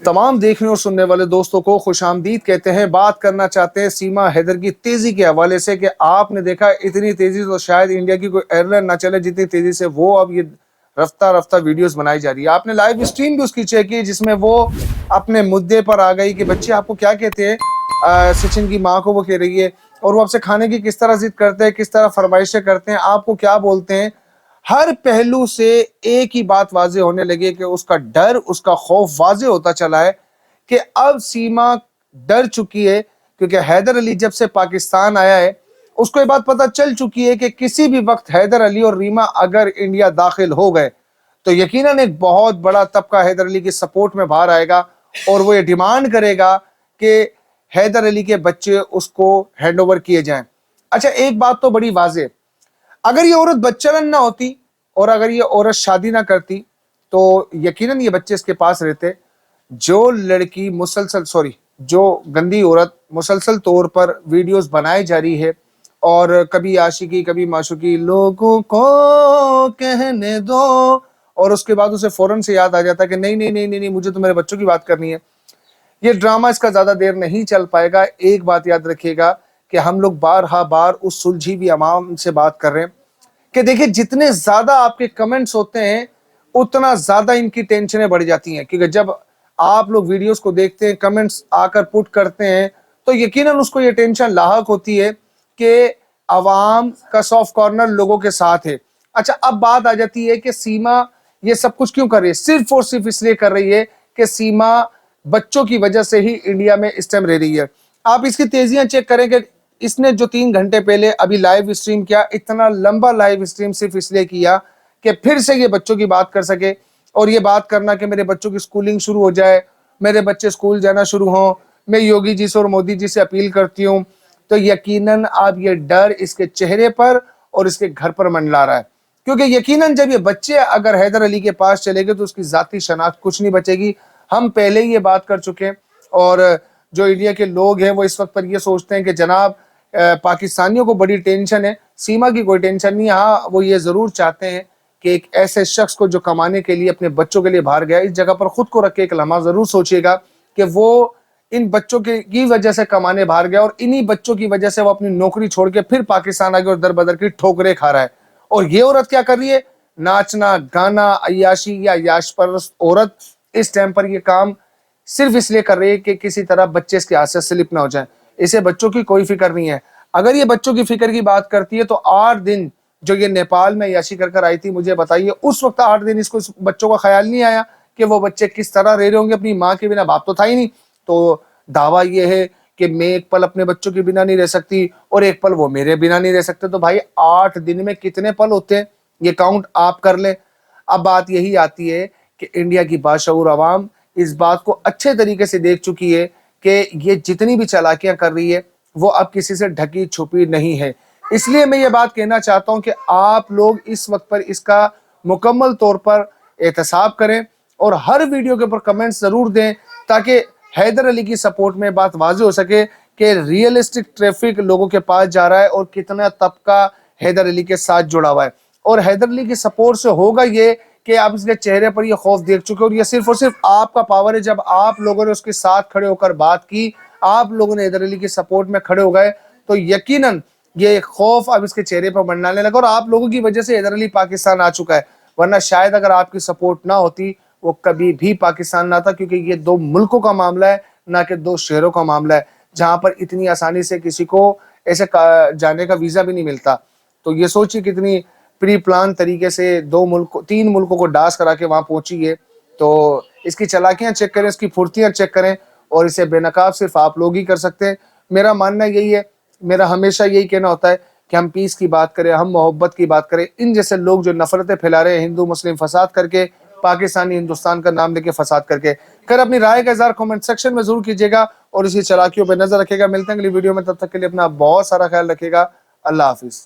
तमाम देखने और सुनने वाले दोस्तों को खुशामदीद कहते हैं। बात करना चाहते हैं सीमा हैदर की तेजी के हवाले से कि आपने देखा इतनी तेजी तो शायद इंडिया की कोई एयरलाइन ना चले जितनी तेजी से वो अब ये रफ्ता रफ्ता वीडियोस बनाई जा रही है। आपने लाइव स्ट्रीम भी उसकी चेक की जिसमें वो अपने मुद्दे पर आ गई कि बच्चे आपको क्या कहते हैं, सचिन की माँ को वो कह रही है और वो आपसे खाने की किस तरह जिद करते हैं, किस तरह फरमाइशें करते हैं, आपको क्या बोलते हैं। हर पहलू से एक ही बात वाजे होने लगी कि उसका डर, उसका खौफ वाजे होता चला है कि अब सीमा डर चुकी है, क्योंकि हैदर अली जब से पाकिस्तान आया है उसको ये बात पता चल चुकी है कि किसी भी वक्त हैदर अली और रीमा अगर इंडिया दाखिल हो गए तो यकीनन एक बहुत बड़ा तबका हैदर अली की सपोर्ट में बाहर आएगा और वो ये डिमांड करेगा कि हैदर अली के बच्चे उसको हैंडओवर किए जाएं। अच्छा, एक बात तो बड़ी वाजे, अगर ये औरत बच्चलन ना होती और अगर ये औरत शादी ना करती तो यकीनन ये बच्चे इसके पास रहते। जो लड़की जो गंदी औरत मुसलसल तौर पर वीडियोस बनाई जा रही है और कभी आशिकी कभी माशुकी, लोगों को कहने दो, और उसके बाद उसे फौरन से याद आ जाता है कि नहीं नहीं नहीं नहीं, नहीं मुझे तो मेरे बच्चों की बात करनी है। ये ड्रामा इसका ज्यादा देर नहीं चल पाएगा। एक बात याद रखिएगा कि हम लोग बार उस सुलझी हुई अवाम से बात कर रहे हैं कि देखिए जितने ज्यादा आपके कमेंट्स होते हैं उतना ज्यादा इनकी टेंशनें बढ़ जाती हैं, क्योंकि जब आप लोग वीडियोस को देखते हैं, कमेंट्स आकर पुट करते हैं तो यकीनन उसको ये टेंशन लाहक होती है कि अवाम का सॉफ्ट कॉर्नर लोगों के साथ है। अच्छा, अब बात आ जाती है कि सीमा ये सब कुछ क्यों कर रही है। सिर्फ और सिर्फ इसलिए कर रही है कि सीमा बच्चों की वजह से ही इंडिया में इस टाइम रह रही है। आप इसकी तेजियां चेक करें कि इसने जो 3 घंटे पहले अभी लाइव स्ट्रीम किया, इतना लंबा लाइव स्ट्रीम सिर्फ इसलिए किया कि फिर से ये बच्चों की बात कर सके और ये बात करना कि मेरे बच्चों की स्कूलिंग शुरू हो जाए, मेरे बच्चे स्कूल जाना शुरू हों, मैं योगी जी से और मोदी जी से अपील करती हूँ। तो यकीनन अब ये डर इसके चेहरे पर और इसके घर पर मंडला रहा है, क्योंकि यकीनन जब ये बच्चे अगर हैदर अली के पास चले गए तो उसकी जाती शनाख्त कुछ नहीं बचेगी। हम पहले ही ये बात कर चुके हैं और जो इंडिया के लोग हैं वो इस वक्त पर ये सोचते हैं कि जनाब पाकिस्तानियों को बड़ी टेंशन है, सीमा की कोई टेंशन नहीं। हाँ, वो ये जरूर चाहते हैं कि एक ऐसे शख्स को जो कमाने के लिए अपने बच्चों के लिए बाहर गया, इस जगह पर खुद को रख के एक लम्हा जरूर सोचिएगा कि वो इन बच्चों की वजह से कमाने बाहर गया और इन्हीं बच्चों की वजह से वो अपनी नौकरी छोड़ के फिर पाकिस्तान आ गया और दर बदर की ठोकरें खा रहा है। और ये औरत क्या कर रही है, नाचना गाना अय्याशी या याश परस्त औरत इस टाइम पर ये काम सिर्फ इसलिए कर रही है कि किसी तरह बच्चे इसके हाथ से स्लिप ना हो जाए। इसे बच्चों की कोई फिक्र नहीं है। अगर ये बच्चों की फिक्र की बात करती है तो 8 दिन जो ये नेपाल में याशी कर आई थी, मुझे बताइए उस वक्त 8 दिन इसको बच्चों का ख्याल नहीं आया कि वो बच्चे किस तरह रह रहे होंगे अपनी माँ के बिना। बाप तो था ही नहीं। तो दावा ये है कि मैं एक पल अपने बच्चों के बिना नहीं रह सकती और एक पल वो मेरे बिना नहीं रह सकते। तो भाई 8 दिन में कितने पल होते हैं, ये काउंट आप कर ले। अब बात यही आती है कि इंडिया की बाशऊर अवाम इस बात को अच्छे तरीके से देख चुकी है कि ये जितनी भी चालाकियां कर रही है वो अब किसी से ढकी छुपी नहीं है। इसलिए मैं ये बात कहना चाहता हूं कि आप लोग इस वक्त पर इसका मुकम्मल तौर पर एहतसाब करें और हर वीडियो के ऊपर कमेंट्स जरूर दें ताकि हैदर अली की सपोर्ट में बात वाज़ेह हो सके कि रियलिस्टिक ट्रैफिक लोगों के पास जा रहा है और कितना तबका हैदर अली के साथ जुड़ा हुआ है। और हैदर अली की सपोर्ट से होगा ये कि आप इसके चेहरे पर ये खौफ देख चुके हो और ये सिर्फ और सिर्फ आपका पावर है। जब आप लोगों ने उसके साथ खड़े होकर बात की, आप लोगों ने हैदर अली की सपोर्ट में खड़े हो गए, तो यकीनन ये खौफ अब इसके चेहरे पर मंडराने लगा और आप लोगों की वजह से हैदर अली पाकिस्तान आ चुका है। वरना शायद अगर आपकी सपोर्ट ना होती वो कभी भी पाकिस्तान ना था, क्योंकि ये 2 मुल्कों का मामला है ना कि 2 शहरों का मामला है जहां पर इतनी आसानी से किसी को ऐसे जाने का वीजा भी नहीं मिलता। तो ये सोचिए कितनी प्री प्लान तरीके से 3 मुल्कों को डास करा के वहां पहुंची है। तो इसकी चालाकियां चेक करें, इसकी फुर्तियां चेक करें और इसे बेनकाब सिर्फ आप लोग ही कर सकते हैं। मेरा मानना यही है, मेरा हमेशा यही कहना होता है कि हम पीस की बात करें, हम मोहब्बत की बात करें। इन जैसे लोग जो नफरतें फैला रहे हैं हिंदू मुस्लिम फसाद करके, पाकिस्तानी हिंदुस्तान का नाम लेके फसाद करके, कर अपनी राय का इज़हार कमेंट सेक्शन में जरूर कीजिएगा और इसी चालाकियों पर नजर रखेगा। मिलते हैं अगली वीडियो में, तब तक के लिए अपना बहुत सारा ख्याल रखिएगा। अल्लाह हाफिज।